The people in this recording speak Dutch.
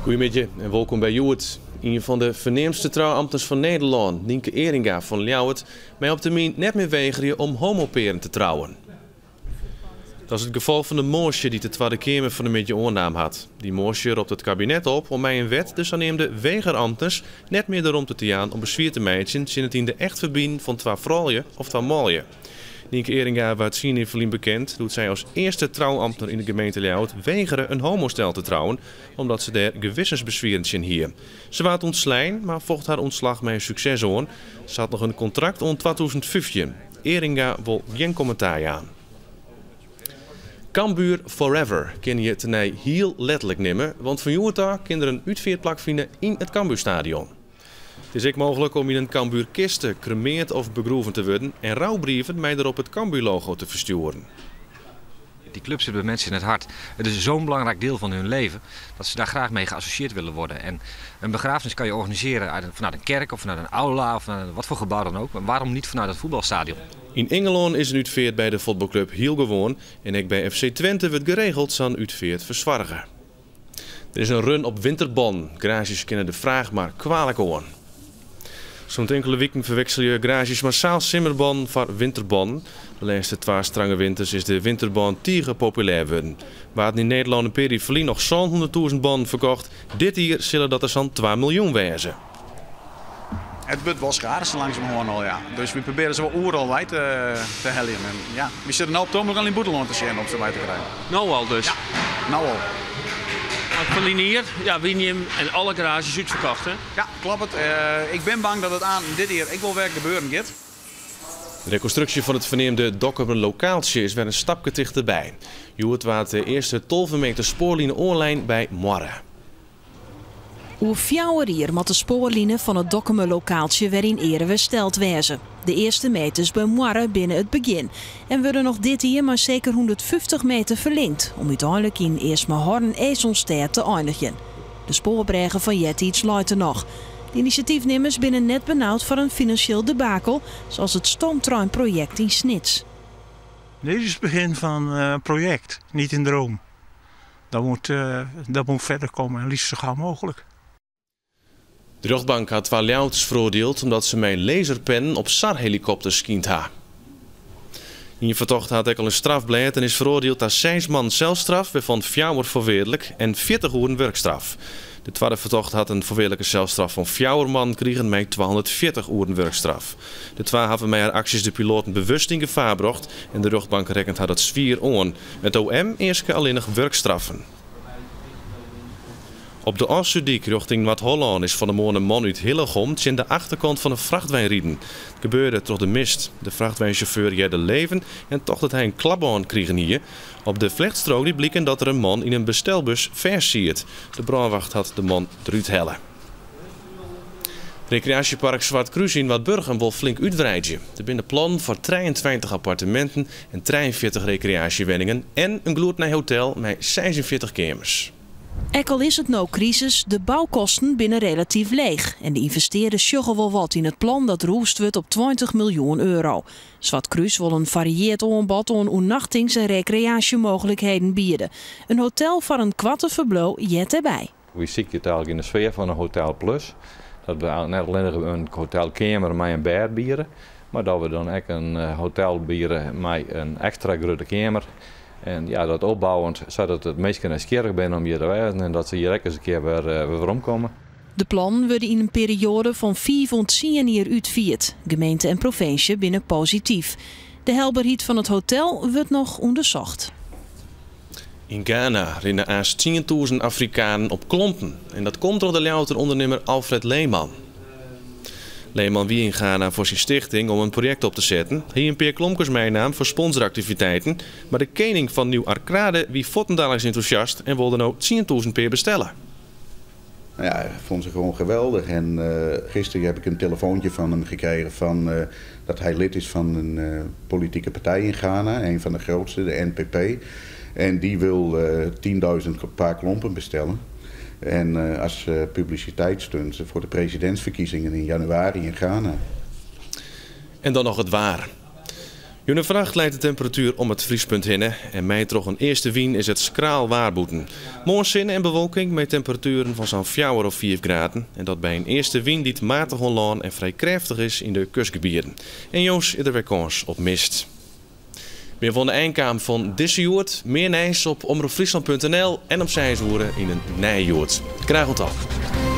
Goedemiddag en welkom bij Joert. Een van de voornaamste trouwambtenaren van Nederland, Nienke Eringa van Ljouwert, mij op termijn net meer weigeren om homoperen te trouwen. Dat is het geval van de moosje die de Tweede Kamer van de midje oornaam had. Die moosje roept het kabinet op om mij een wet, dus aanneemde weigerambtenaren net meer de ruimte te gaan om bezwierte meisjes in het in de echt verbinden van twee vrouwen of twee mooien. Nienke Eringa werd zien in Verlien bekend, doet zij als eerste trouwambtenaar in de gemeente Ljouwert weigeren een homostel te trouwen, omdat ze daar gewissensbezwierend zijn hier. Ze werd ontslaan, maar vocht haar ontslag met een succes aan. Ze had nog een contract om 2015. Eringa wil geen commentaar aan. Cambuur Forever kun je tenij heel letterlijk nemen, want van jongen kinderen uitveerplak vinden in het Cambuurstadion. Het is ook mogelijk om in een Cambuurkiste cremeerd of begroeven te worden en rouwbrieven mij erop het Cambuur-logo te versturen. Die club zit bij mensen in het hart. Het is zo'n belangrijk deel van hun leven dat ze daar graag mee geassocieerd willen worden. En een begrafenis kan je organiseren vanuit een kerk of vanuit een aula of vanuit wat voor gebouw dan ook. Maar waarom niet vanuit het voetbalstadion? In Engeland is een uitveert bij de voetbalclub heel gewoon en ook bij FC Twente wordt geregeld zo'n uitveert verzwargen. Er is een run op winterbon. Garages kennen de vraag maar kwalijk aan. Zo'n enkele weken verwissel je garages massaal simmerbon voor winterbon. De laatste 2 strange winters is de winterbon tiger populair worden. Waar het in Nederland een periferie nog zo'n 100.000 bon verkocht, dit hier zullen dat er zo'n 2 miljoen wezen. Het wordt wel schaars langzamerhand al, ja. Dus we proberen ze wel overal wijd te helpen. En ja, we zitten nu op het ogenblik al in Boeteland te zien om ze bij te krijgen. Nou al dus? Ja, nou al. Van hier, ja, Winium en alle garages uitverkocht, hè? Ja, klopt het. Ik ben bang dat het aan dit hier ik wil werk gebeuren gaat. De reconstructie van het verneemde Dokkum lokaaltje is weer een stapje dichterbij. Joert waard de eerste 12 meter spoorlijnen online bij Moarre. Hoe 4 uur moet de spoorlijnen van het Dokkum lokaaltje weer in ere hersteld wezen. De eerste meters bij Moarre binnen het begin. En worden nog dit jaar maar zeker 150 meter verlengd. Om uiteindelijk in Eersmehorn-Ezelstedt te eindigen. De spoorbregen van Jettiets luiden nog. De initiatiefnemers binnen net benauwd voor een financieel debakel. Zoals het stoomtreinproject in Snits. Dit is het begin van een project, niet een droom. Dat moet verder komen en liefst zo gauw mogelijk. De rechtbank had 2 Ljouwerters veroordeeld omdat ze met een laserpen op SAR-helikopters skiend ha. In je vertocht had ik al een strafblad en is veroordeeld als 6 man celstraf, waarvan 4 uur voorwaardelijk en 40 uur werkstraf. De tweede vertocht had een voorwaardelijke celstraf van 4 man kregen met 240 uur werkstraf. De 2 hebben met haar acties de piloten bewust in gevaar gebracht en de rechtbank rekent had het zwier aan. Het OM eerst alleen nog werkstraffen. Op de Oostzuidijk richting Noord-Holland is van de morgen een man uit Hillegom in de achterkant van een vrachtwagen rieden. Het gebeurde door de mist. De vrachtwagenchauffeur redde leven en toch dat hij een klapbaan kreeg hier. Op de vlechtstrook blikken dat er een man in een bestelbus vers ziet. De brandwacht had de man eruit hellen. Recreatiepark Zwart Kruis in Wadburgum wil flink uitbreiden. Er binnen plan voor 23 appartementen en 43 recreatiewoningen en een gloednij hotel met 46 kamers. Ook al is het nou crisis, de bouwkosten binnen relatief leeg. En de investeerders sjoggen wel wat in het plan dat roest wordt op 20 miljoen euro. Zwart Kruis wil een varieerd aanbod aan overnachtings- en recreatiemogelijkheden bieden. Een hotel voor een kwartenverblo jet erbij. We zien het eigenlijk in de sfeer van een hotel plus. Dat we net alleen een hotelkamer met een bed bieden. Maar dat we dan ook een hotel bieden met een extra grote kamer. En ja, dat opbouwend, zodat het meesten nieuwsgierig zijn om hier te wijzen en dat ze hier eens een keer weer omkomen. De plannen worden in een periode van 4 tot 10 jaar uitgevoerd. Gemeente en provincie binnen positief. De helderheid van het hotel wordt nog onderzocht. In Ghana rennen aast 10.000 Afrikanen op klompen. En dat komt door de Ljouwerter ondernemer Alfred Leeman. Leeman wie in Ghana voor zijn stichting om een project op te zetten. Hij een paar klompjes meenam voor sponsoractiviteiten. Maar de koning van Nieuw Arkrade wie Vottendalers enthousiast en wilde nou 10.000 per bestellen. Ja, ik vond ze gewoon geweldig. En gisteren heb ik een telefoontje van hem gekregen van, dat hij lid is van een politieke partij in Ghana. Een van de grootste, de NPP. En die wil 10.000 paar klompen bestellen. En als publiciteitsstunt voor de presidentsverkiezingen in januari in Ghana. En dan nog het waar. June vracht leidt de temperatuur om het vriespunt heen en mij toch een eerste wien is het skraal waarboeten. Morgen en bewolking met temperaturen van zo'n 4 of 5 graden. En dat bij een eerste wien die matig onlaan en vrij krachtig is in de kustgebieden. En Joos is er weer kans op mist. Meer van de eindkamer van deze joert, meer nieuws op omroepfriesland.nl en op Zijswoeren in een nijjoert. Graag tot dan.